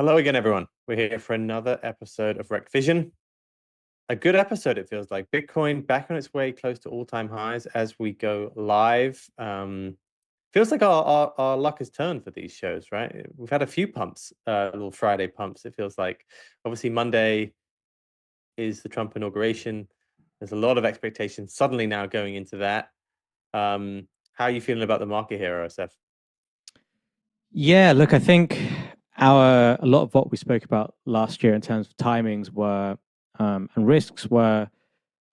Hello again, everyone. We're here for another episode of REKT Vision. A good episode, it feels like. Bitcoin back on its way close to all-time highs as we go live. Feels like our luck has turned for these shows, right? We've had a few pumps, little Friday pumps, it feels like. Obviously, Monday is the Trump inauguration. There's a lot of expectations suddenly now going into that. How are you feeling about the market here, OSF? Yeah, look, I think a lot of what we spoke about last year in terms of timings were and risks were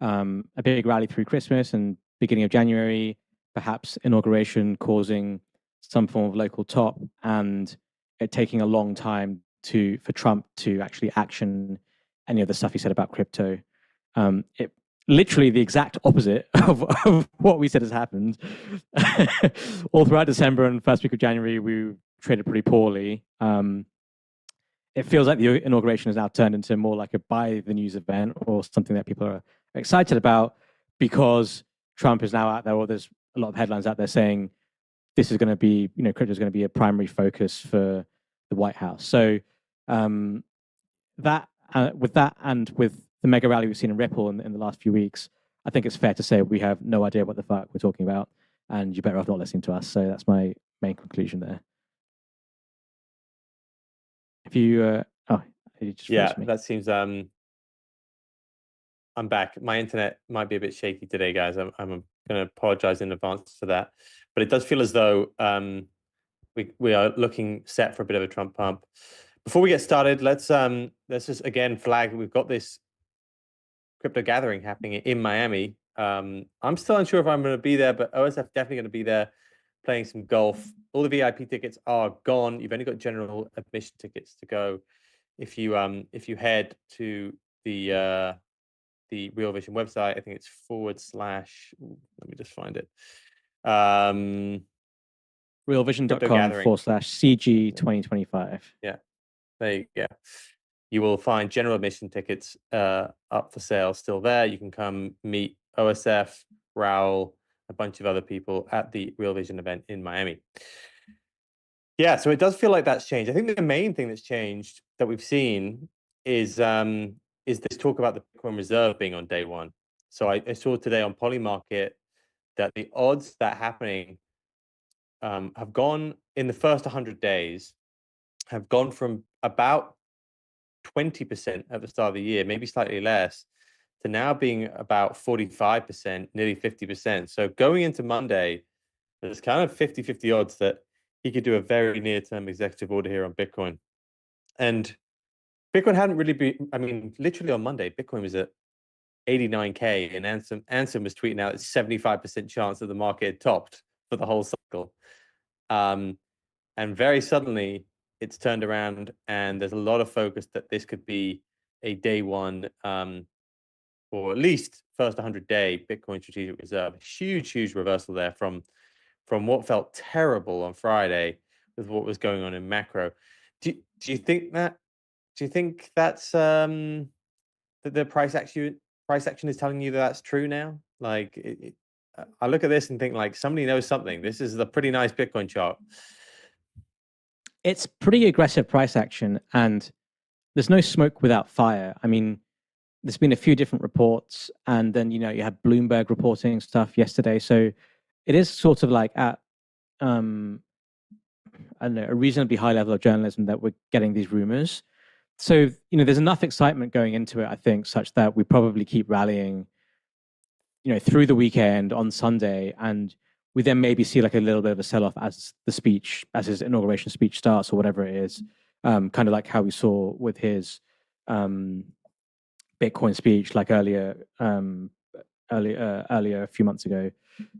a big rally through Christmas and beginning of January, perhaps inauguration causing some form of local top, and it taking a long time for Trump to actually action any of the stuff he said about crypto. It literally the exact opposite of what we said has happened. All throughout December and first week of January, we traded pretty poorly. It feels like the inauguration has now turned into more like a buy the news event or something that people are excited about because Trump is now out there, or there's a lot of headlines out there saying this is going to be, crypto is going to be a primary focus for the White House. So with that and with the mega rally we've seen in Ripple in the last few weeks, I think it's fair to say we have no idea what the fuck we're talking about, and you're better off not listening to us. So that's my main conclusion there. If you, you just yeah, that seems. I'm back. My internet might be a bit shaky today, guys. I'm going to apologize in advance for that, but it does feel as though we are looking set for a bit of a Trump pump. Before we get started, let's just again flag we've got this crypto gathering happening in Miami. I'm still unsure if I'm going to be there, but OSF definitely going to be there playing some golf. All the VIP tickets are gone. You've only got general admission tickets to go. If you head to the Real Vision website, I think it's / let me just find it. realvision.com/CG 2025. Yeah, there you go. You will find general admission tickets up for sale still there. You can come meet OSF, Raul, a bunch of other people at the Real Vision event in Miami. Yeah, so it does feel like that's changed. I think the main thing that's changed that we've seen is this talk about the Bitcoin reserve being on day one. So I saw today on Polymarket that the odds that happening have gone in the first 100 days have gone from about 20% at the start of the year, maybe slightly less, to now being about 45%, nearly 50%. So going into Monday, there's kind of 50-50 odds that he could do a very near-term executive order here on Bitcoin. And Bitcoin hadn't really been, literally on Monday, Bitcoin was at 89K, and Ansem was tweeting out it's 75% chance that the market had topped for the whole cycle. And very suddenly, it's turned around, and there's a lot of focus that this could be a day one, or at least first 100-day Bitcoin strategic reserve. Huge reversal there from what felt terrible on Friday with what was going on in macro. Do you think that? Do you think that's that the price action is telling you that that's true now? Like, I look at this and think like somebody knows something. This is a pretty nice Bitcoin chart. It's pretty aggressive price action, and there's no smoke without fire. I mean, there's been a few different reports, and then you had Bloomberg reporting stuff yesterday. So it is sort of like at I don't know, a reasonably high level of journalism that we're getting these rumors. So there's enough excitement going into it, I think, such that we probably keep rallying, through the weekend on Sunday, and we then maybe see like a little bit of a sell-off as his inauguration speech starts or whatever it is, kind of like how we saw with his Bitcoin speech like earlier a few months ago.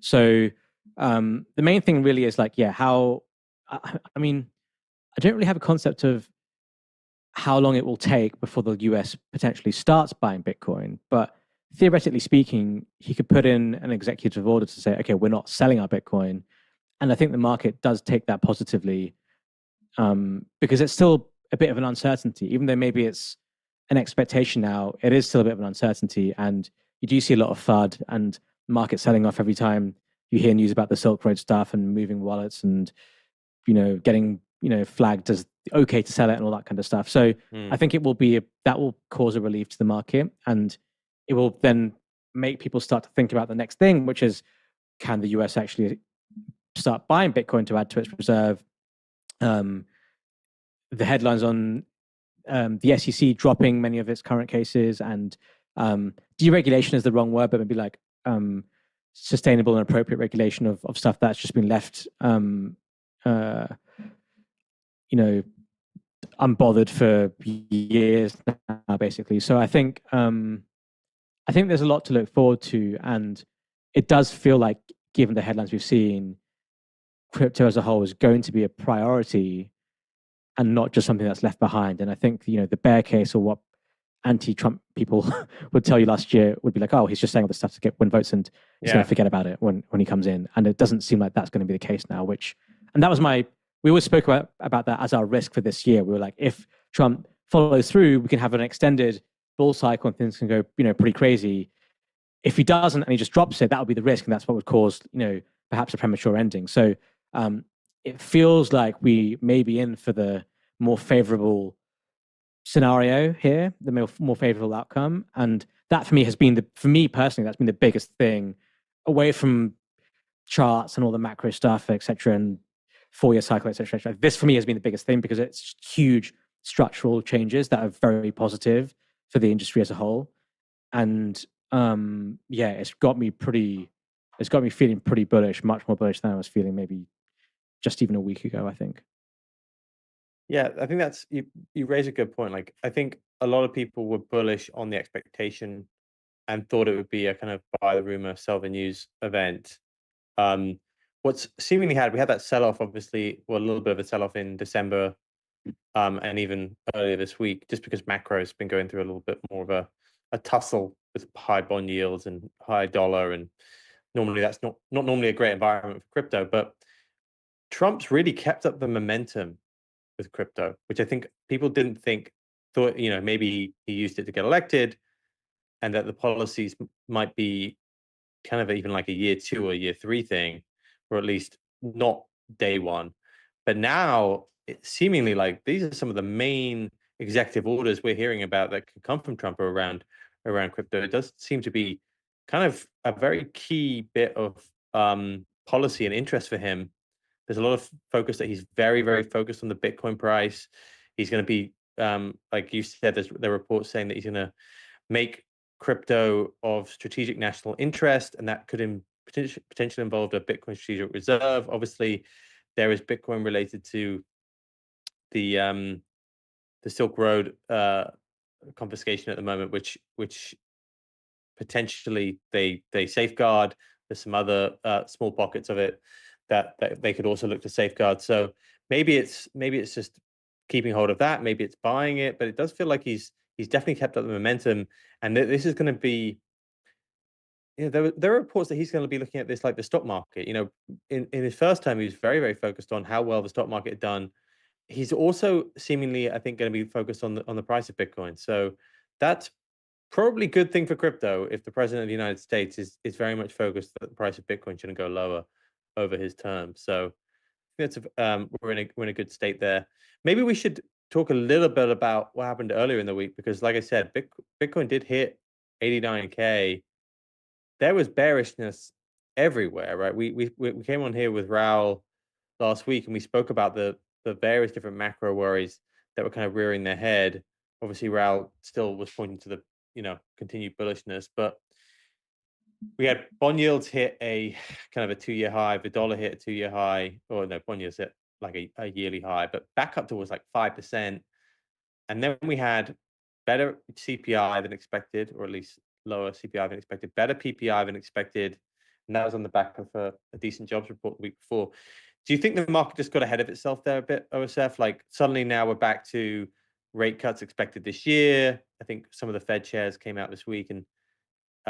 So the main thing really is like, how, I don't really have a concept of how long it will take before the US potentially starts buying Bitcoin, but theoretically speaking, he could put in an executive order to say, okay, we're not selling our Bitcoin. And I think the market does take that positively, because it's still a bit of an uncertainty, even though maybe it's an expectation now, it is still a bit of an uncertainty. And you do see a lot of FUD and market selling off every time you hear news about the Silk Road stuff and moving wallets and, getting flagged as okay to sell it and all that kind of stuff. So I think it will that will cause a relief to the market, and it will then make people start to think about the next thing, which is, can the US actually start buying Bitcoin to add to its reserve? The headlines on the SEC dropping many of its current cases, and deregulation is the wrong word, but maybe like sustainable and appropriate regulation of stuff that's just been left unbothered for years now, basically. So I think there's a lot to look forward to, and it does feel like, given the headlines we've seen, crypto as a whole is going to be a priority and not just something that's left behind. And I think the bear case, or what anti-Trump people would tell you last year, would be like, oh, he's just saying all this stuff to win votes, and he's going to forget about it when he comes in. And it doesn't seem like that's going to be the case now. And that was we always spoke about that as our risk for this year. We were like, if Trump follows through, we can have an extended bull cycle and things can go, pretty crazy. If he doesn't and he just drops it, that would be the risk, and that's what would cause, perhaps a premature ending. So it feels like we may be in for the more favorable scenario here, the more favorable outcome, and that for me personally, that's been the biggest thing, away from charts and all the macro stuff, etc., and 4-year cycle, etc. This for me has been the biggest thing, because it's huge structural changes that are very positive for the industry as a whole. And it's got me feeling pretty bullish, much more bullish than I was feeling maybe just even a week ago, I think. Yeah, I think that's you raise a good point. Like, I think a lot of people were bullish on the expectation and thought it would be a kind of buy the rumor, sell the news event. What's seemingly we had that sell-off, obviously, a little bit of a sell-off in December, and even earlier this week, just because macro's been going through a little bit more of a tussle with high bond yields and high dollar, and normally that's not normally a great environment for crypto. But Trump's really kept up the momentum with crypto, which I think people thought, maybe he used it to get elected, and that the policies might be kind of even like a year 2 or year 3 thing, or at least not day one. But now it's seemingly like these are some of the main executive orders we're hearing about that could come from Trump around crypto. It does seem to be kind of a very key bit of policy and interest for him. There's a lot of focus that he's very, very focused on the Bitcoin price. He's going to be, like you said, there are reports saying that he's going to make crypto of strategic national interest, and that could potentially involve a Bitcoin strategic reserve. Obviously, there is Bitcoin related to the Silk Road confiscation at the moment, which potentially they safeguard. There's some other small pockets of it that they could also look to safeguard. So maybe it's just keeping hold of that. Maybe it's buying it, but it does feel like he's definitely kept up the momentum. And this is going to be, there are reports that he's going to be looking at this like the stock market. In his first term, he was very, very focused on how well the stock market had done. He's also seemingly, I think, going to be focused on the price of Bitcoin. So that's probably a good thing for crypto if the president of the United States is very much focused that the price of Bitcoin shouldn't go lower over his term. So that's we're in a good state there. Maybe we should talk a little bit about what happened earlier in the week, because like I said, Bitcoin did hit 89K. There was bearishness everywhere, right? We came on here with Raul last week, and we spoke about the various different macro worries that were kind of rearing their head. Obviously, Raul still was pointing to the continued bullishness, but we had bond yields hit a kind of a 2-year high. The dollar hit a 2-year high, or no, bond yields hit like a yearly high, but back up towards like 5%. And then we had better CPI than expected, or at least lower CPI than expected, better PPI than expected. And that was on the back of a decent jobs report the week before. Do you think the market just got ahead of itself there a bit, OSF? Like suddenly now we're back to rate cuts expected this year. I think some of the Fed chairs came out this week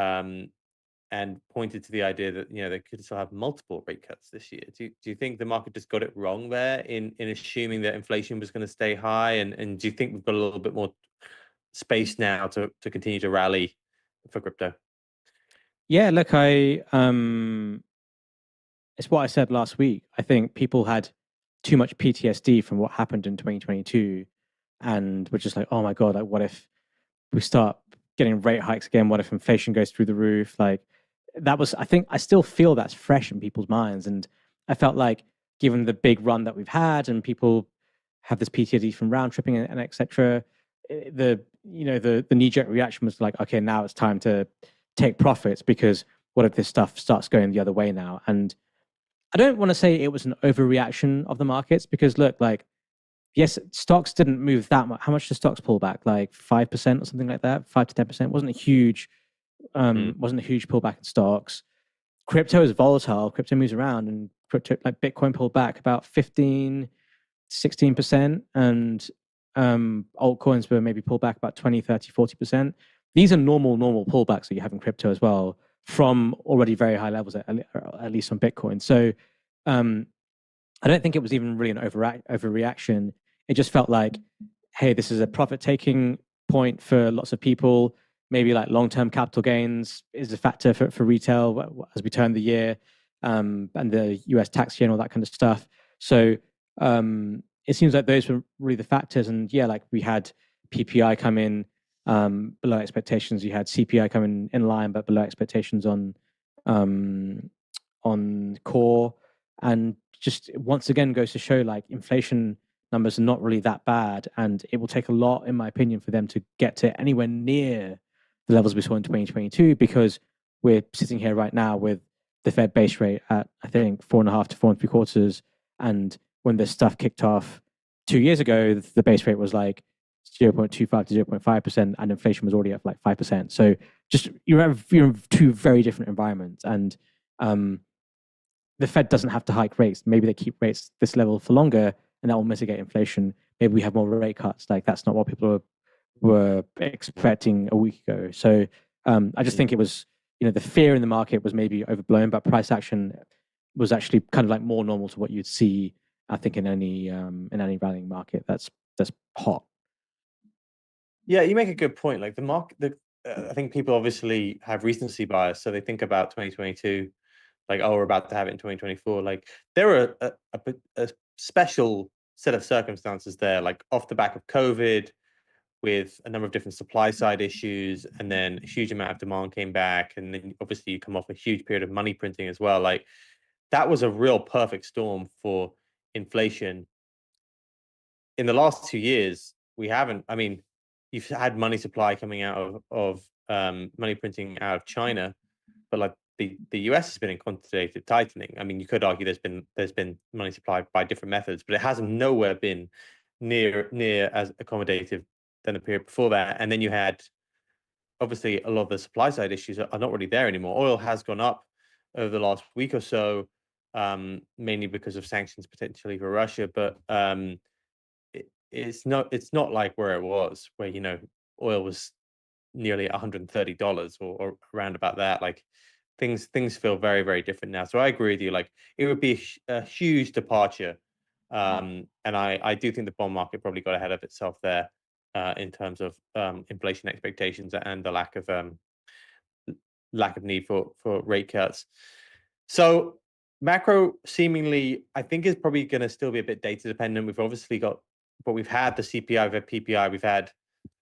and pointed to the idea that they could still have multiple rate cuts this year. Do you think the market just got it wrong there in assuming that inflation was going to stay high? And do you think we've got a little bit more space now to continue to rally for crypto? Yeah, look, it's what I said last week. I think people had too much PTSD from what happened in 2022, and we're just like, oh my god, like what if we start getting rate hikes again? What if inflation goes through the roof? Like that was, I think, I still feel that's fresh in people's minds, and I felt like given the big run that we've had, and people have this PTSD from round tripping and etc. The the knee jerk reaction was like, okay, now it's time to take profits, because what if this stuff starts going the other way now? And I don't want to say it was an overreaction of the markets, because look, like, yes, stocks didn't move that much. How much did stocks pull back? Like 5% or something like that, 5 to 10%. Wasn't a huge, wasn't a huge pullback in stocks. Crypto is volatile. Crypto moves around, and crypto, like Bitcoin, pulled back about 15, 16%, and altcoins were maybe pulled back about 20, 30, 40%. These are normal pullbacks that you have in crypto as well, from already very high levels, at least on Bitcoin. So I don't think it was even really an overreaction. It just felt like, hey, this is a profit-taking point for lots of people. Maybe like long-term capital gains is a factor for retail as we turn the year, and the US tax year and all that kind of stuff. So it seems like those were really the factors. And yeah, like we had PPI come in below expectations. You had CPI come in line, but below expectations on core. And just once again goes to show, like, inflation numbers are not really that bad, and it will take a lot, in my opinion, for them to get to anywhere near the levels we saw in 2022, because we're sitting here right now with the Fed base rate at, I think, 4.5 to 4.75, and when this stuff kicked off 2 years ago, the base rate was like 0.25 to 0.5%, and inflation was already at like 5%. So just you're in two very different environments, and the Fed doesn't have to hike rates. Maybe they keep rates this level for longer, and that will mitigate inflation. Maybe we have more rate cuts. Like, that's not what people were expecting a week ago. So I just think it was, the fear in the market was maybe overblown, but price action was actually kind of like more normal to what you'd see, I think, in any rallying market that's hot. Yeah, you make a good point. Like the market, I think people obviously have recency bias, so they think about 2022, like, oh, we're about to have it in 2024. Like, there were a special set of circumstances there, like off the back of COVID, with a number of different supply side issues, and then a huge amount of demand came back, and then obviously you come off a huge period of money printing as well. Like, that was a real perfect storm for inflation. In the last 2 years, we haven't. I mean, you've had money supply coming out of money printing out of China, but like the US has been in quantitative tightening. I mean, you could argue there's been money supply by different methods, but it hasn't nowhere been near as accommodative than the period before that. And then you had, obviously, a lot of the supply side issues are not really there anymore. Oil has gone up over the last week or so, mainly because of sanctions potentially for Russia, but it's not like where it was, where oil was nearly $130 or around about that. Like, things feel very, very different now. So I agree with you. Like, it would be a huge departure, and I do think the bond market probably got ahead of itself there, in terms of inflation expectations and the lack of need for rate cuts. So macro, seemingly, I think, is probably going to still be a bit data dependent. We've obviously got, but we've had the CPI, we've had PPI,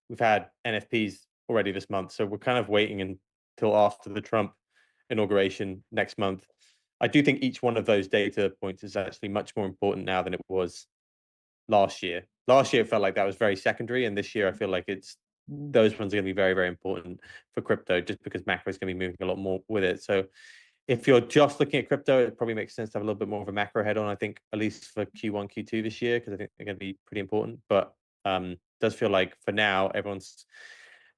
we've had NFPs already this month, so we're kind of waiting until after the Trump inauguration next month. I do think each one of those data points is actually much more important now than it was last year. Last year it felt like that was very secondary, and this year I feel like those ones are going to be very, very important for crypto, just because macro is going to be moving a lot more with it. So if you're just looking at crypto, it probably makes sense to have a little bit more of a macro head on, I think, at least for Q1, Q2 this year, because I think they're going to be pretty important. But does feel like for now everyone's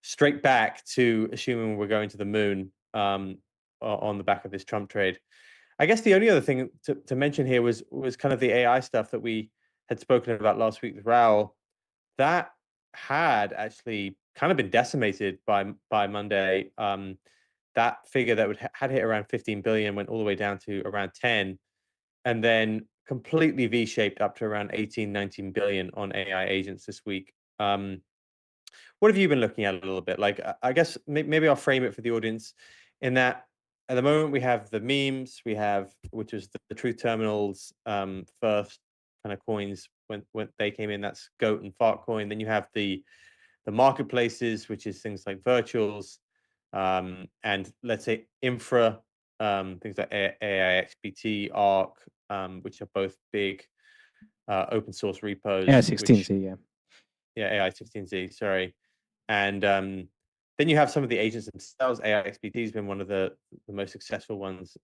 straight back to assuming we're going to the moon, on the back of this Trump trade. I guess the only other thing to mention here was kind of the AI stuff that we had spoken about last week with Raoul. That had actually kind of been decimated by Monday. That figure that had hit around 15 billion went all the way down to around 10, and then completely V-shaped up to around 18, 19 billion on AI agents this week. What have you been looking at a little bit? Like, I guess maybe I'll frame it for the audience in that at the moment we have the memes, which is the truth terminals, first kind of coins when they came in. That's Goat and Fartcoin. Then you have the marketplaces, which is things like virtuals, and let's say infra, things like AIXBT, ARC, which are both big open source repos. AI16Z, AI16Z, sorry. And then you have some of the agents themselves. AIXBT has been one of the most successful ones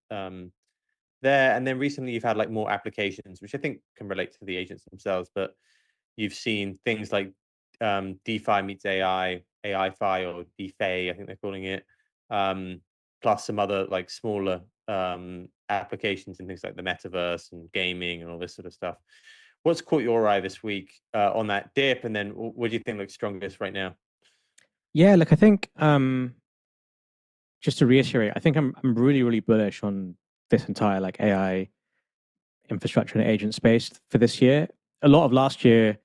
there. And then recently you've had like more applications, which I think can relate to the agents themselves, but you've seen things like DeFi meets AI, AI-Fi or DeFi, I think they're calling it, plus some other like smaller applications and things like the metaverse and gaming and all this sort of stuff. What's caught your eye this week on that dip? And then what do you think looks strongest right now? Yeah, look, I think just to reiterate, I think I'm really, really bullish on this entire like AI infrastructure and agent space for this year. A lot of last year,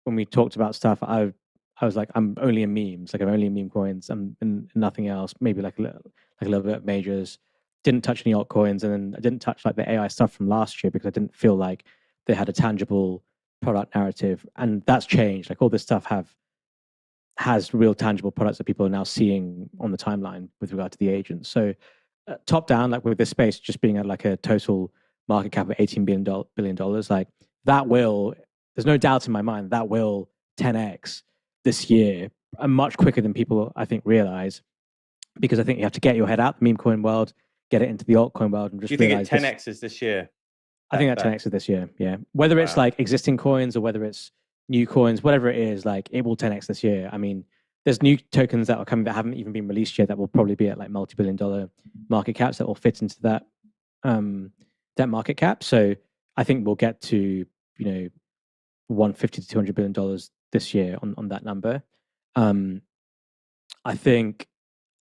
when we talked about stuff, I was like, I'm only in memes, like I'm only in meme coins, I'm in nothing else. Maybe like a little bit of majors. Didn't touch any altcoins, and then I didn't touch like the AI stuff from last year because I didn't feel like they had a tangible product narrative, and that's changed. Like all this stuff has real tangible products that people are now seeing on the timeline with regard to the agents. So top down, like with this space just being at like a total market cap of $18 billion, like that will, there's no doubt in my mind that will 10x this year, much quicker than people I think realize, because I think you have to get your head out the meme coin world, get it into the altcoin world, and just realize. Do you think it 10x's this year? I think that 10x is this year, yeah. Whether it's like existing coins or whether it's new coins, whatever it is, like it will 10x this year. I mean, there's new tokens that are coming that haven't even been released yet that will probably be at like multi-billion-dollar market caps that will fit into that that market cap. So I think we'll get to, you know, $150 to $200 billion this year on that number. I think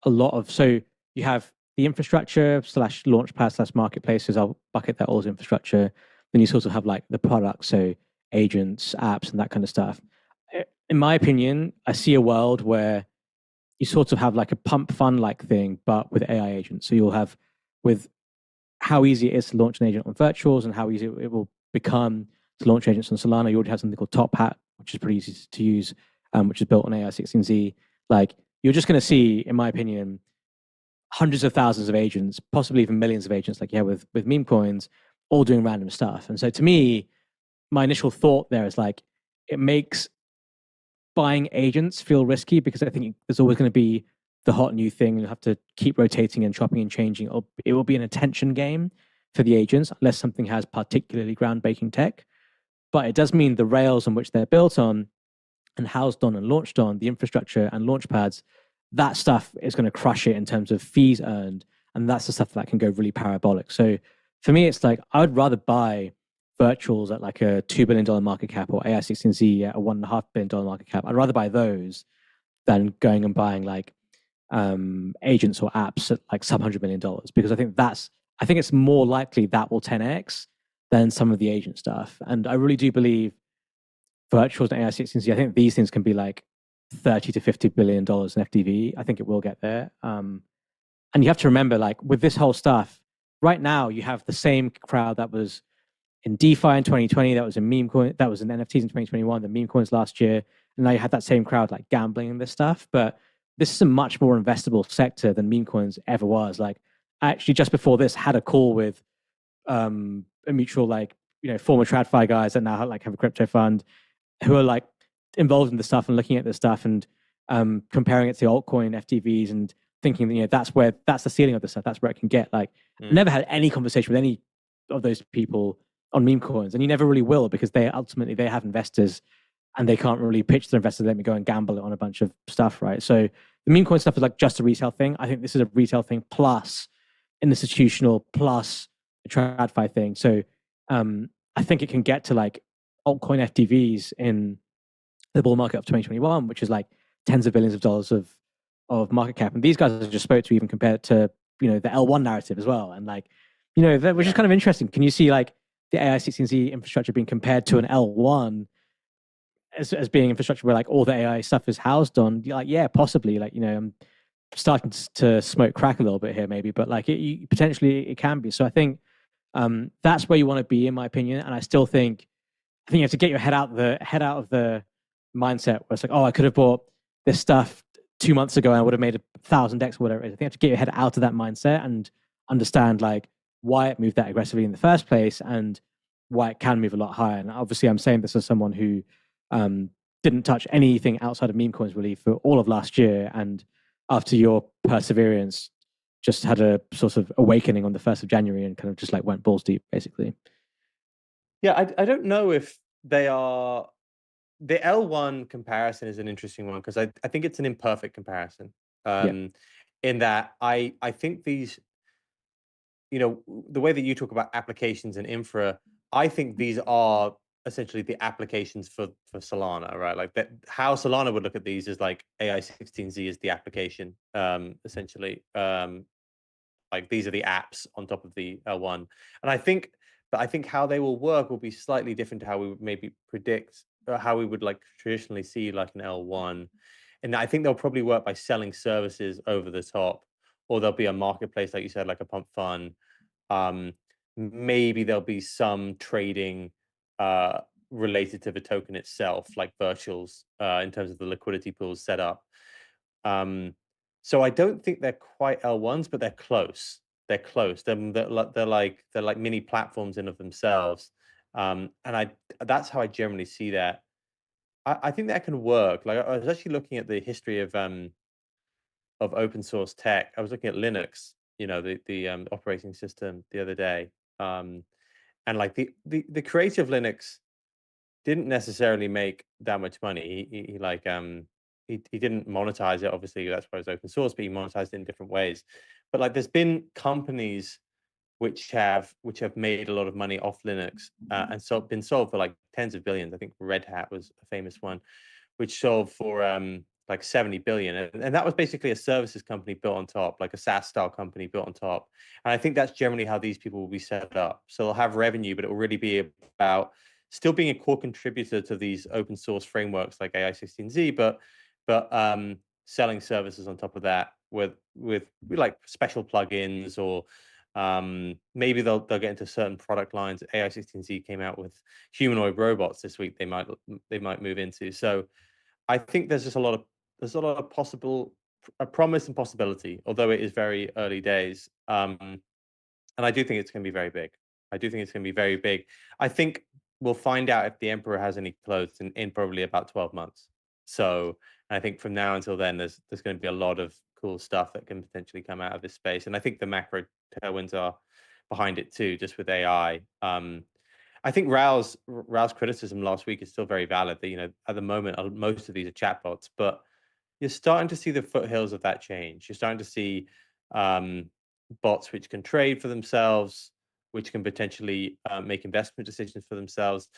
a lot of, so you have the infrastructure / launchpad / marketplaces. I'll bucket that all as infrastructure. Then you sort of have like the products, so agents, apps, and that kind of stuff. In my opinion, I see a world where you sort of have like a pump fund like thing, but with AI agents. So you'll have, with how easy it is to launch an agent on virtuals and how easy it will become to launch agents on Salana. You already have something called Top Hat, which is pretty easy to use, which is built on AI16Z. Like you're just going to see, in my opinion, hundreds of thousands of agents, possibly even millions of agents, like with meme coins, all doing random stuff. And so to me, my initial thought there is like, it makes buying agents feel risky because I think there's always going to be the hot new thing. You'll have to keep rotating and chopping and changing. It will be an attention game for the agents unless something has particularly groundbreaking tech. But it does mean the rails on which they're built on and housed on and launched on, the infrastructure and launch pads, that stuff is going to crush it in terms of fees earned. And that's the stuff that can go really parabolic. So for me, it's like, I would rather buy virtuals at like a $2 billion market cap or AI16Z at a $1.5 billion market cap. I'd rather buy those than going and buying like agents or apps at like some $100 million, because I think it's more likely that will 10x than some of the agent stuff. And I really do believe virtuals and AI16Z, I think these things can be like $30 to $50 billion in FDV. I think it will get there. And you have to remember, like with this whole stuff, right now you have the same crowd that was in DeFi in 2020, that was in meme coin, that was in NFTs in 2021, the meme coins last year. And now you had that same crowd like gambling in this stuff. But this is a much more investable sector than meme coins ever was. Like I actually just before this had a call with a mutual, like, you know, former TradFi guys that now like have a crypto fund who are like involved in the stuff and looking at this stuff and comparing it to altcoin FTVs and thinking that, you know, that's the ceiling of the stuff. That's where it can get. Like never had any conversation with any of those people on meme coins, and you never really will, because they have investors and they can't really pitch their investors, let me go and gamble it on a bunch of stuff, right? So the meme coin stuff is like just a retail thing. I think this is a retail thing plus an institutional plus a TradFi thing. So I think it can get to like altcoin FTVs in the bull market of 2021, which is like tens of billions of dollars of market cap. And these guys I just spoke to even compared to, you know, the L1 narrative as well. And like, you know, which is kind of interesting. Can you see like the AI16Z infrastructure being compared to an L1 as being infrastructure where like all the AI stuff is housed on? You're like, yeah, possibly. Like, you know, I'm starting to smoke crack a little bit here maybe, but like potentially it can be. So I think that's where you want to be, in my opinion. And I still think I think you have to get your head out of the mindset where it's like, oh, I could have bought this stuff 2 months ago and I would have made 1,000x or whatever it is. I think you have to get your head out of that mindset and understand like why it moved that aggressively in the first place and why it can move a lot higher. And obviously, I'm saying this as someone who didn't touch anything outside of meme coins really for all of last year, and after your perseverance, just had a sort of awakening on the 1st of January and kind of just like went balls deep, basically. Yeah, I don't know if they are. The L1 comparison is an interesting one because I think it's an imperfect comparison. Yeah. In that I think these, the way that you talk about applications and infra, I think these are essentially the applications for Solana, right? Like that, how Solana would look at these is like AI16Z is the application, essentially. Like these are the apps on top of the L1, and I think how they will work will be slightly different to how we would maybe predict, or how we would like traditionally see like an L1, and I think they'll probably work by selling services over the top, or there'll be a marketplace like you said, like a pump fund. um, Maybe there'll be some trading uh, related to the token itself, like virtuals, in terms of the liquidity pools set up. Um, so I don't think they're quite L1s, but they're close. They're close. They're like mini platforms in of themselves. And that's how I generally see that. I think that can work. Like I was actually looking at the history of open source tech. I was looking at Linux, the operating system the other day. Um, and like the creator of Linux didn't necessarily make that much money. He like he didn't monetize it. Obviously, that's why it's open source, but he monetized it in different ways. But like, there's been companies which have made a lot of money off Linux, and so been sold for like tens of billions. I think Red Hat was a famous one, which sold for like 70 billion, and that was basically a services company built on top, like a SaaS style company built on top. And I think that's generally how these people will be set up. So they'll have revenue, but it will really be about still being a core contributor to these open source frameworks like AI16Z, but selling services on top of that with like special plugins, or maybe they'll get into certain product lines. AI16Z came out with humanoid robots this week. They might move into. So I think there's just a lot of possible a promise and possibility, although it is very early days. And I do think it's going to be very big. I do think it's going to be very big. I think we'll find out if the emperor has any clothes in probably about 12 months. So I think from now until then, there's going to be a lot of cool stuff that can potentially come out of this space. And I think the macro tailwinds are behind it too, just with AI. I think Rao's criticism last week is still very valid. That at the moment most of these are chatbots, but you're starting to see the foothills of that change. You're starting to see um, bots which can trade for themselves, which can potentially make investment decisions for themselves.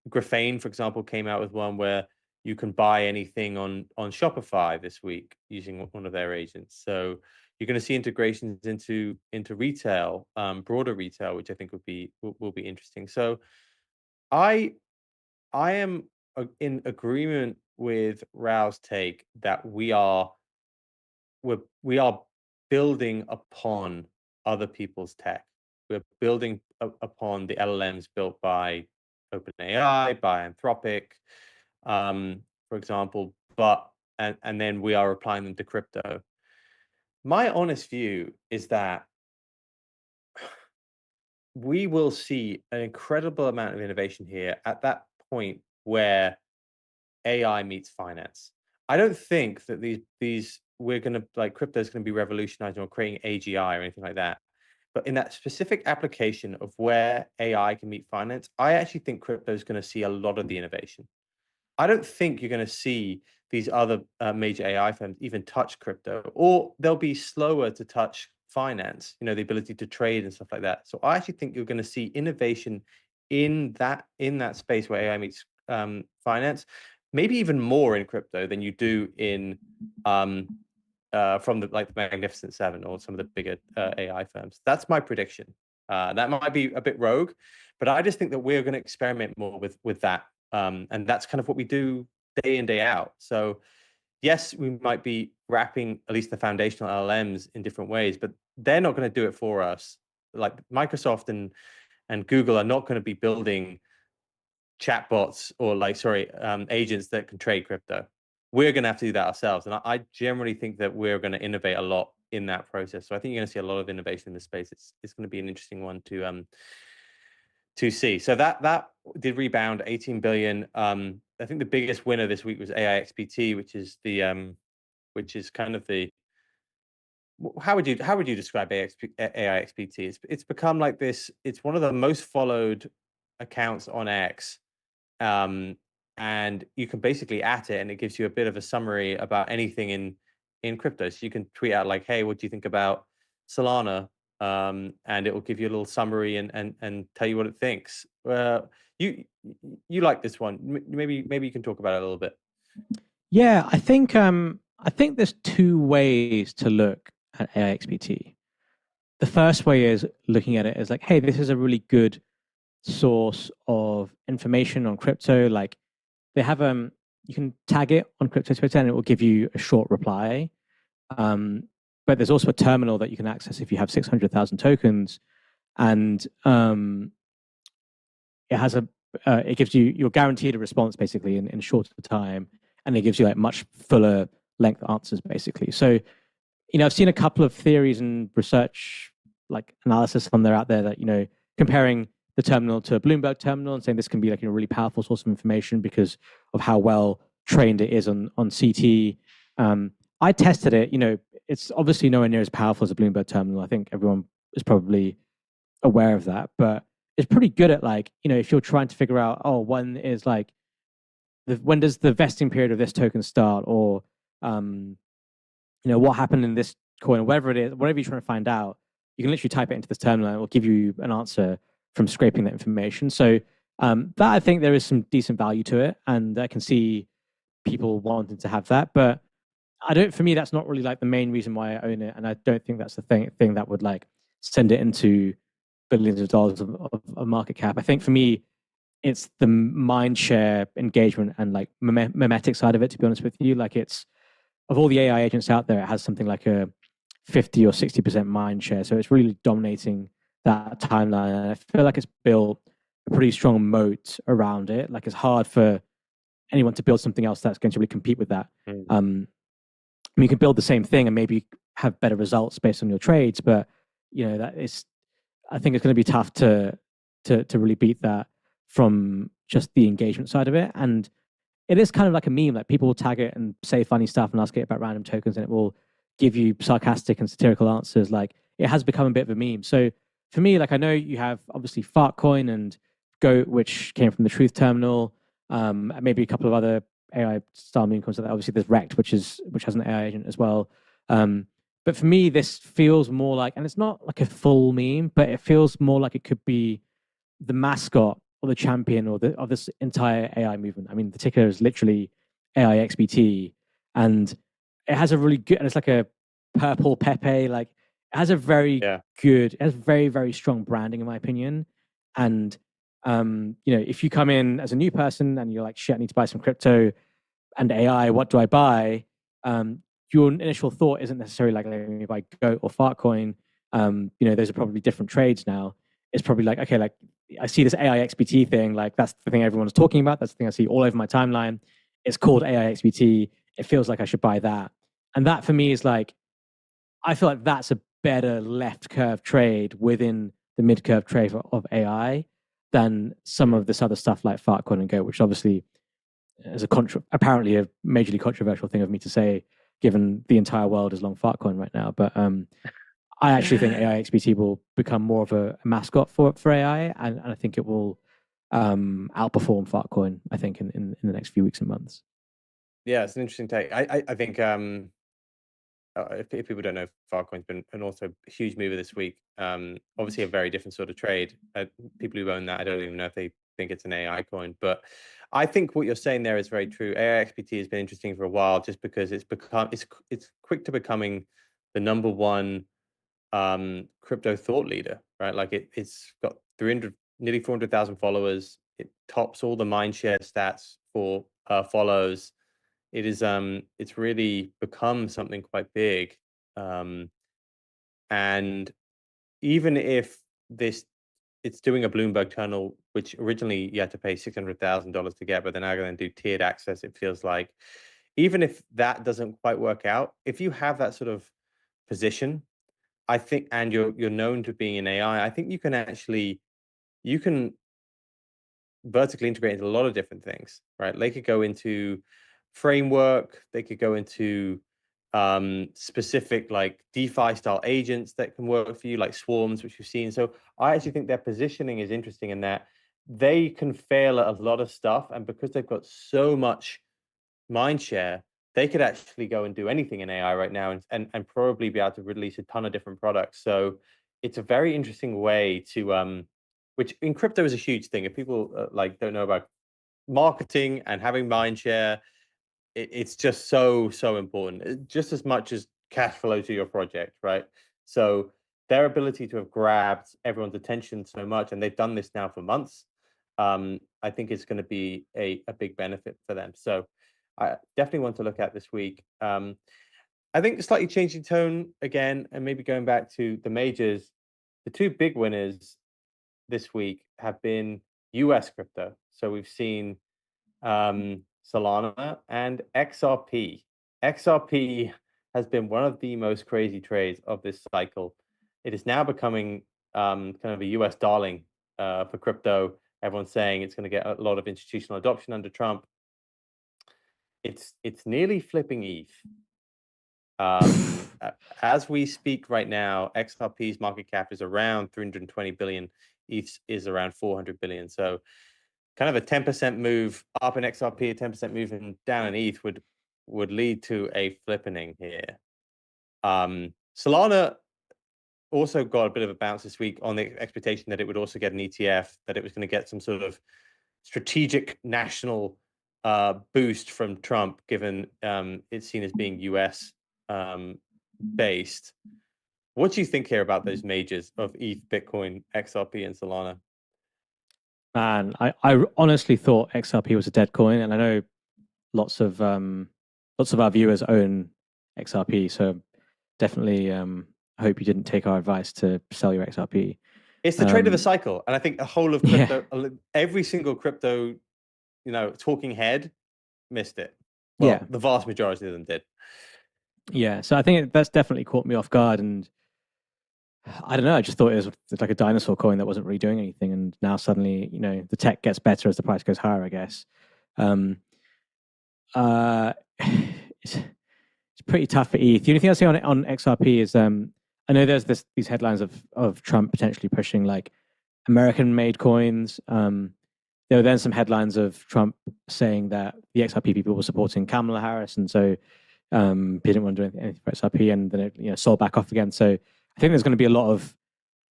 Graphane, for example, came out with one where you can buy anything on Shopify this week using one of their agents. So you're going to see integrations into retail, broader retail, which I think will be interesting. So I I am in agreement with Rao's take that we are building upon other people's tech. We're building upon the LLMs built by OpenAI, by Anthropic, for example, and then we are applying them to crypto. My honest view is that we will see an incredible amount of innovation here at that point where AI meets finance. I don't think that these we're gonna like crypto is gonna be revolutionizing or creating AGI or anything like that. But in that specific application of where AI can meet finance, I actually think crypto is going to see a lot of the innovation. I don't think you're going to see these other major AI firms even touch crypto, or they'll be slower to touch finance. The ability to trade and stuff like that. So I actually think you're going to see innovation in that space where AI meets finance, maybe even more in crypto than you do in from the Magnificent Seven or some of the bigger AI firms. That's my prediction. That might be a bit rogue, but I just think that we're going to experiment more with that, and that's kind of what we do day in day out. So yes, we might be wrapping at least the foundational LLMs in different ways, but they're not going to do it for us. Like Microsoft and Google are not going to be building chatbots or agents that can trade crypto. We're going to have to do that ourselves. And I generally think that we're going to innovate a lot in that process. So I think you're going to see a lot of innovation in this space. It's going to be an interesting one to see. So that did rebound 18 billion. I think the biggest winner this week was AIXBT, which is kind of the, how would you describe AIXBT? It's become like this. It's one of the most followed accounts on X, and you can basically at it, and it gives you a bit of a summary about anything in crypto. So you can tweet out like, "Hey, what do you think about Salana?" And it will give you a little summary and tell you what it thinks. You like this one? Maybe you can talk about it a little bit. Yeah, I think there's two ways to look at AIXBT. The first way is looking at it as like, hey, this is a really good source of information on crypto. Like they have you can tag it on crypto Twitter and it will give you a short reply. But there's also a terminal that you can access if you have 600,000 tokens, and it gives you're guaranteed a response basically in shorter time, and it gives you like much fuller length answers basically. So, I've seen a couple of theories and research like analysis on there out there that, comparing the terminal to a Bloomberg terminal and saying this can be like a really powerful source of information because of how well trained it is on CT. I tested it, it's obviously nowhere near as powerful as a Bloomberg terminal. I think everyone is probably aware of that, but it's pretty good at like, if you're trying to figure out, when is like, when does the vesting period of this token start, or what happened in this coin, or whatever it is, whatever you're trying to find out, you can literally type it into this terminal and it will give you an answer from scraping that information. So that, I think there is some decent value to it, and I can see people wanting to have that, but for me, that's not really like the main reason why I own it, and I don't think that's the thing that would like send it into billions of dollars of market cap. I think for me, it's the mind share engagement and like memetic side of it, to be honest with you. Like it's, of all the AI agents out there, it has something like a 50 or 60% mind share. So it's really dominating that timeline. And I feel like it's built a pretty strong moat around it. Like it's hard for anyone to build something else that's going to really compete with that. You can build the same thing and maybe have better results based on your trades, but I think it's going to be tough to really beat that from just the engagement side of it. And it is kind of like a meme. Like people will tag it and say funny stuff and ask it about random tokens, and it will give you sarcastic and satirical answers. Like it has become a bit of a meme. So for me, like I know you have obviously Fartcoin and Goat, which came from the Truth Terminal, and maybe a couple of other AI style meme coins. Obviously, there's REKT, which has an AI agent as well. But for me, this feels more like, and it's not like a full meme, but it feels more like it could be the mascot or the champion of this entire AI movement. I mean, the ticker is literally AIXBT, and it has a really good, and it's like a purple Pepe. Like it has a very good, it has very, very strong branding, in my opinion. And if you come in as a new person and you're like, shit, I need to buy some crypto and AI, what do I buy? Your initial thought isn't necessarily like, let me buy Goat or Fartcoin. Those are probably different trades now. It's probably like, okay, like I see this AIXBT thing, like that's the thing everyone's talking about. That's the thing I see all over my timeline. It's called AIXBT. It feels like I should buy that. And that for me is like, I feel like that's a better left curve trade within the mid curve trade of AI than some of this other stuff like Fartcoin and Goat, which obviously is apparently a majorly controversial thing of me to say, given the entire world is long Fartcoin right now. But I actually think AIXBT will become more of a mascot for AI, and I think it will outperform Fartcoin, I think, in the next few weeks and months. Yeah, it's an interesting take. I think if people don't know, Fartcoin's been an also huge mover this week. Obviously a very different sort of trade. People who own that, I don't even know if they think it's an AI coin, but I think what you're saying there is very true. AIXBT has been interesting for a while, just because it's quick to becoming the number one crypto thought leader, right? Like it's got nearly 400,000 followers. It tops all the mindshare stats for follows. It's really become something quite big. And even if this it's doing a Bloomberg tunnel, which originally you had to pay $600,000 to get, but they're now going to do tiered access. It feels like, even if that doesn't quite work out, if you have that sort of position, I think, and you're known to being in AI, I think you can vertically integrate into a lot of different things, right? They could go into framework, they could go into specific like DeFi style agents that can work for you, like swarms, which you've seen. So I actually think their positioning is interesting in that they can fail at a lot of stuff, and because they've got so much mind share, they could actually go and do anything in AI right now, and probably be able to release a ton of different products. So it's a very interesting way to which in crypto is a huge thing. If people like don't know about marketing and having mind share, it's just so important, just as much as cash flow to your project, right? So their ability to have grabbed everyone's attention so much, and they've done this now for months, I think it's going to be a big benefit for them. So I definitely want to look at this week. I think slightly changing tone again, and maybe going back to the majors. The two big winners this week have been US crypto. So we've seen Salana and XRP. XRP has been one of the most crazy trades of this cycle. It is now becoming kind of a US darling for crypto. Everyone's saying it's going to get a lot of institutional adoption under Trump. It's nearly flipping ETH. As we speak right now, XRP's market cap is around 320 billion. ETH is around 400 billion. So kind of a 10% move up in XRP, a 10% move down in ETH would lead to a flippening here. Solana also got a bit of a bounce this week on the expectation that it would also get an ETF, that it was going to get some sort of strategic national boost from Trump, given it's seen as being US based. What do you think here about those majors of ETH, Bitcoin, XRP, and Solana? Man, I honestly thought XRP was a dead coin, and I know lots of our viewers own XRP, so definitely I hope you didn't take our advice to sell your XRP. It's the trade of the cycle, and I think the whole of crypto, every single crypto, talking head missed it. Well, the vast majority of them did. Yeah, so I think that's definitely caught me off guard, and I don't know. I just thought it was like a dinosaur coin that wasn't really doing anything, and now suddenly, the tech gets better as the price goes higher, I guess. It's pretty tough for ETH. The only thing I'll say on XRP is I know there's these headlines of Trump potentially pushing like American-made coins. There were then some headlines of Trump saying that the XRP people were supporting Kamala Harris, and so he didn't want to do anything for XRP, and then it sold back off again. So I think there's going to be a lot of.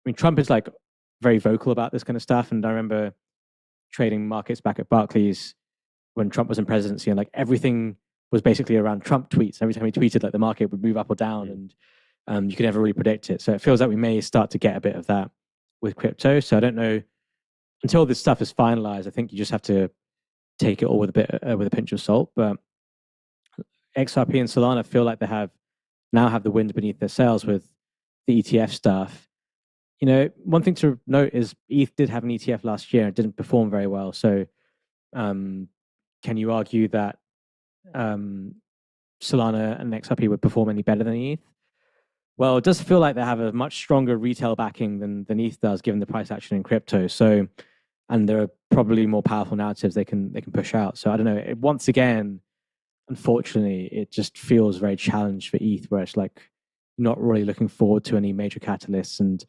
I mean, Trump is like very vocal about this kind of stuff, and I remember trading markets back at Barclays when Trump was in presidency, and like everything was basically around Trump tweets. Every time he tweeted, like the market would move up or down, and you could never really predict it. So it feels like we may start to get a bit of that with crypto. So I don't know, until this stuff is finalized, I think you just have to take it all with a pinch of salt. But XRP and Solana feel like they now have the wind beneath their sails with the ETF stuff. One thing to note is ETH did have an ETF last year and didn't perform very well. So can you argue that Solana and XRP would perform any better than ETH? Well, it does feel like they have a much stronger retail backing than ETH does, given the price action in crypto. So, and there are probably more powerful narratives they can push out. So I don't know. Once again, unfortunately, it just feels very challenged for ETH, where it's like not really looking forward to any major catalysts. And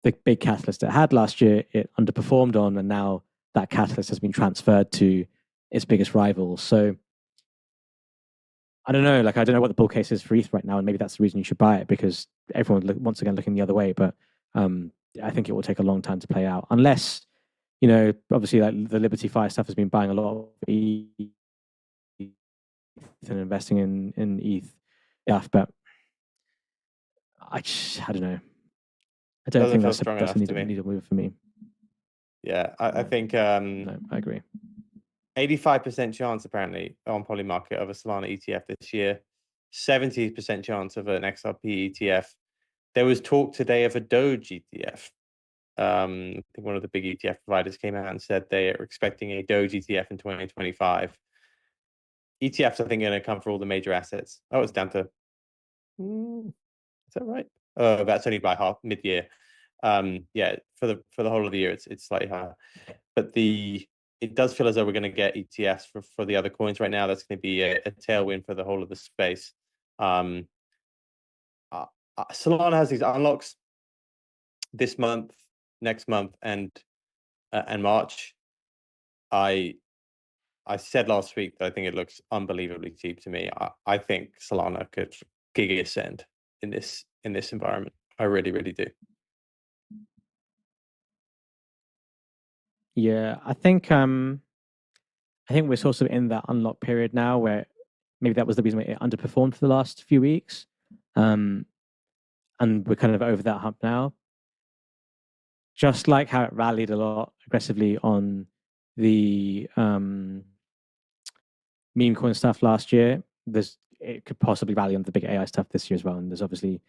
the big catalyst it had last year, it underperformed on, and now that catalyst has been transferred to its biggest rivals. So I don't know. Like, I don't know what the bull case is for ETH right now, and maybe that's the reason you should buy it, because everyone once again looking the other way. But I think it will take a long time to play out, unless obviously like the Liberty Fire stuff has been buying a lot of ETH and investing in ETH. Yeah, but I don't know. I don't think that's a needle mover for me. Yeah, I think no, I agree. 85% chance apparently on Polymarket of a Solana ETF this year, 70% chance of an XRP ETF. There was talk today of a Doge ETF. I think one of the big ETF providers came out and said they are expecting a Doge ETF in 2025. ETFs, I think, are going to come for all the major assets. Oh, it's down to, is that right? Oh, that's only by mid-year. Yeah, for the whole of the year, it's slightly higher. But it does feel as though we're going to get ETFs for the other coins right now. That's going to be a tailwind for the whole of the space. Solana has these unlocks this month, next month, and March. I said last week that I think it looks unbelievably cheap to me. I think Salana could giga ascend in this environment. I really, really do. Yeah, I think we're sort of in that unlock period now where maybe that was the reason why it underperformed for the last few weeks. And we're kind of over that hump now. Just like how it rallied a lot aggressively on the meme coin stuff last year, it could possibly rally on the big AI stuff this year as well. And there's obviously,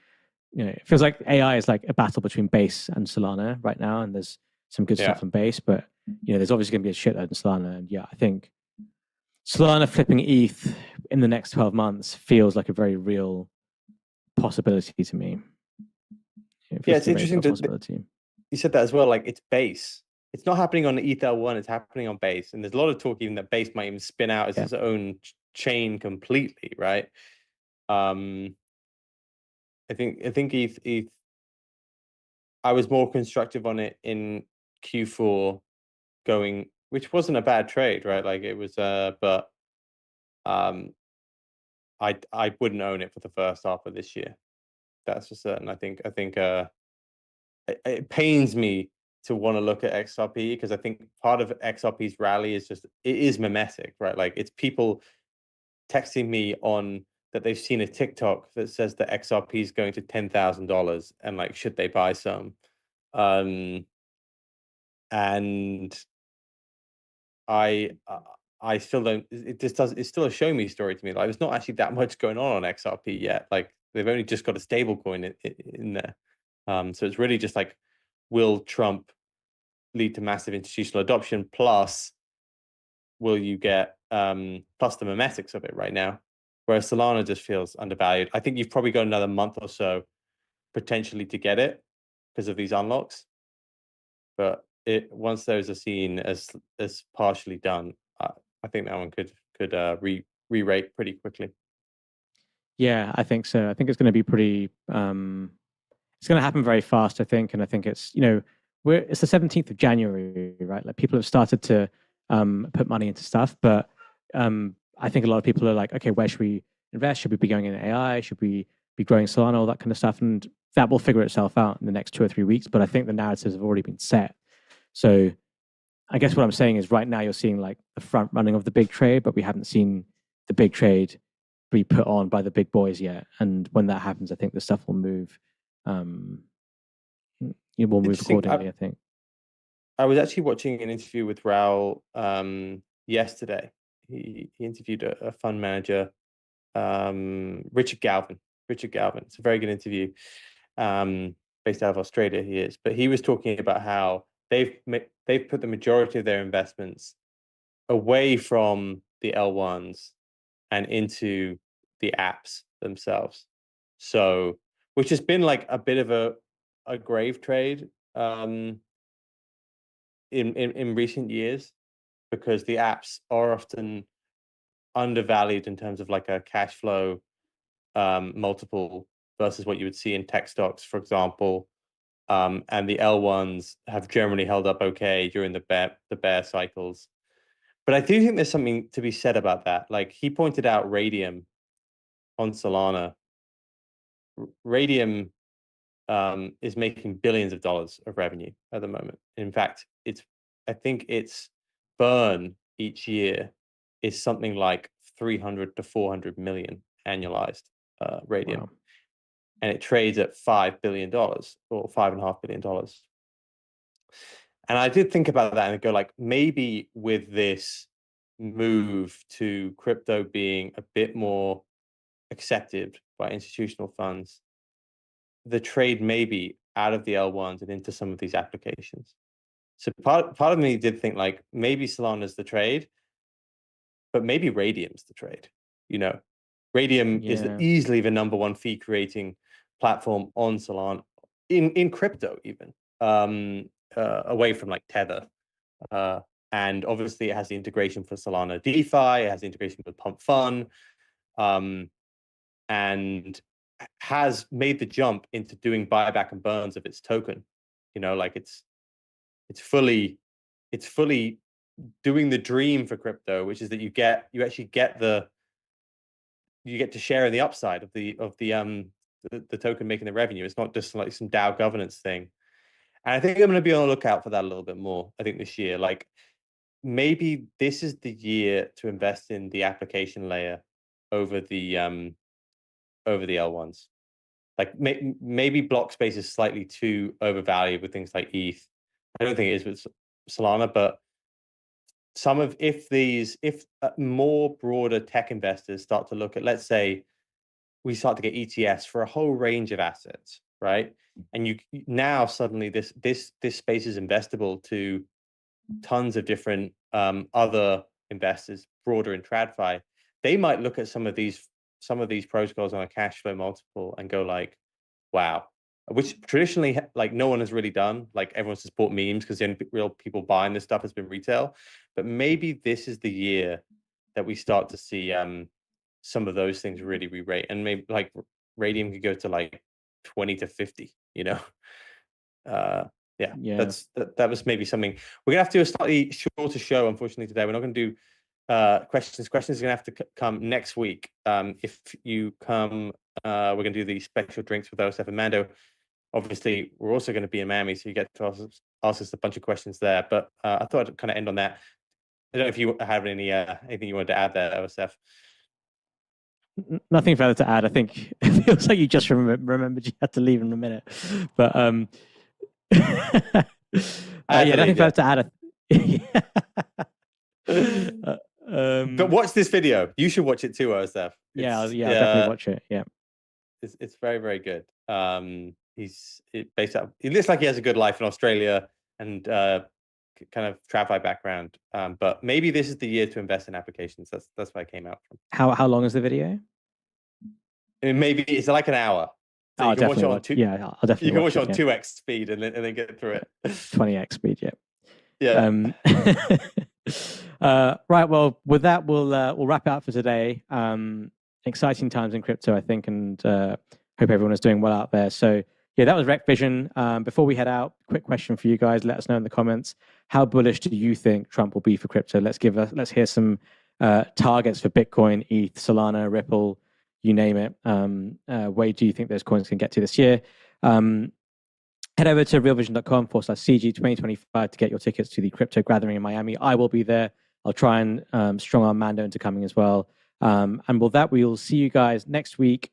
it feels like AI is like a battle between Base and Solana right now, and there's some good stuff on Base, but there's obviously going to be a shitload in Solana. And yeah, I think Solana flipping ETH in the next 12 months feels like a very real possibility to me. It's interesting that you said that as well. Like, it's Base. It's not happening on ETH1, it's happening on Base. And there's a lot of talk even that Base might even spin out as its own chain completely, right? I think ETH, I was more constructive on it in Q4 going, which wasn't a bad trade, right? Like, it was but I wouldn't own it for the first half of this year. That's for certain. I think it pains me to want to look at XRP because I think part of XRP's rally is just, it is mimetic, right? Like, it's people texting me on that they've seen a TikTok that says that XRP is going to $10,000 and like, should they buy some? And I still don't. It's still a show me story to me. Like, there's not actually that much going on XRP yet. Like, they've only just got a stable coin in there. So it's really just like, will Trump lead to massive institutional adoption? Plus, will you get plus the memetics of it right now? Whereas Solana just feels undervalued. I think you've probably got another month or so potentially to get it because of these unlocks. But once those are seen as partially done, I think that one could re-rate pretty quickly. Yeah, I think so. I think it's going to be pretty. It's going to happen very fast, I think, and I think it's it's the 17th of January, right? Like, people have started to put money into stuff, but I think a lot of people are like, okay, where should we invest? Should we be going in AI? Should we be growing Solana? All that kind of stuff, and that will figure itself out in the next 2 or 3 weeks. But I think the narratives have already been set. So I guess what I'm saying is right now you're seeing like the front running of the big trade, but we haven't seen the big trade be put on by the big boys yet. And when that happens, I think the stuff will move. It will move accordingly, I think. I was actually watching an interview with Raul yesterday. He interviewed a fund manager, Richard Galvin. It's a very good interview. Based out of Australia, he is. But he was talking about how they've put the majority of their investments away from the L1s and into the apps themselves. So, which has been like a bit of a grave trade in recent years, because the apps are often undervalued in terms of like a cash flow multiple versus what you would see in tech stocks, for example. And the L1s have generally held up okay during the bear cycles. But I do think there's something to be said about that. Like, he pointed out Radium on Solana. Radium is making billions of dollars of revenue at the moment. In fact, I think its burn each year is something like 300 to 400 million annualized Radium. Wow. And it trades at $5 billion or $5.5 billion. And I did think about that and go like, maybe with this move to crypto being a bit more accepted by institutional funds, the trade may be out of the L1s and into some of these applications. So part of me did think like maybe Solana's the trade, but maybe Radium's the trade. You know, Radium is easily the #1 fee creating platform on Solana in crypto, even away from like Tether. And obviously it has the integration for Solana DeFi, it has the integration with Pump Fun, and has made the jump into doing buyback and burns of its token. You know, like it's fully doing the dream for crypto, which is that you actually get to share in the upside of the token making the revenue. It's not just like some DAO governance thing. And I think I'm going to be on the lookout for that a little bit more. I think this year, like maybe this is the year to invest in the application layer over the L1s. Like maybe block space is slightly too overvalued with things like ETH. I don't think it is with Solana, but if more broader tech investors start to look at, let's say, we start to get ETFs for a whole range of assets, right? And you now suddenly this space is investable to tons of different other investors, broader in TradFi. They might look at some of these protocols on a cash flow multiple and go like, wow, which traditionally like no one has really done. Like everyone's just bought memes because the only real people buying this stuff has been retail. But maybe this is the year that we start to see some of those things really re-rate, and maybe like Radium could go to like 20 to 50, you know. That was maybe something. We're gonna have to do a slightly shorter show, unfortunately, today. We're not gonna do questions. Questions are gonna have to come next week. If you come, we're gonna do the special drinks with OSF and Mando. Obviously, we're also going to be in Miami, so you get to ask us a bunch of questions there. But I thought I'd kind of end on that. I don't know if you have anything you wanted to add there, OSF. Nothing further to add. I think it feels like you just remembered you had to leave in a minute. But nothing further to add. But watch this video. You should watch it too, OSF. I'll definitely watch it. Yeah, it's very, very good. He looks like he has a good life in Australia and kind of TradFi background. But maybe this is the year to invest in applications. That's where I came out from. How long is the video? Maybe it's like an hour. So you can watch it on I'll definitely. You can watch it on 2x speed and then get through it. 20x speed, yeah. Yeah. Right. Well, with that, we'll wrap it up for today. Exciting times in crypto, I think, and hope everyone is doing well out there. So yeah, that was REKT Vision. Before we head out, quick question for you guys. Let us know in the comments. How bullish do you think Trump will be for crypto? Let's hear some targets for Bitcoin, ETH, Solana, Ripple, you name it. Where do you think those coins can get to this year? Head over to realvision.com/CG2025 to get your tickets to the crypto gathering in Miami. I will be there. I'll try and strong arm Mando into coming as well. And with that, we'll see you guys next week.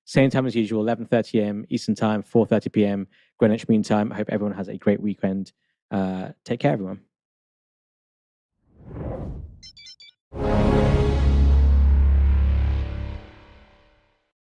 Same time as usual, 11:30 a.m. Eastern Time, 4:30 p.m. Greenwich Mean Time. I hope everyone has a great weekend. Take care, everyone.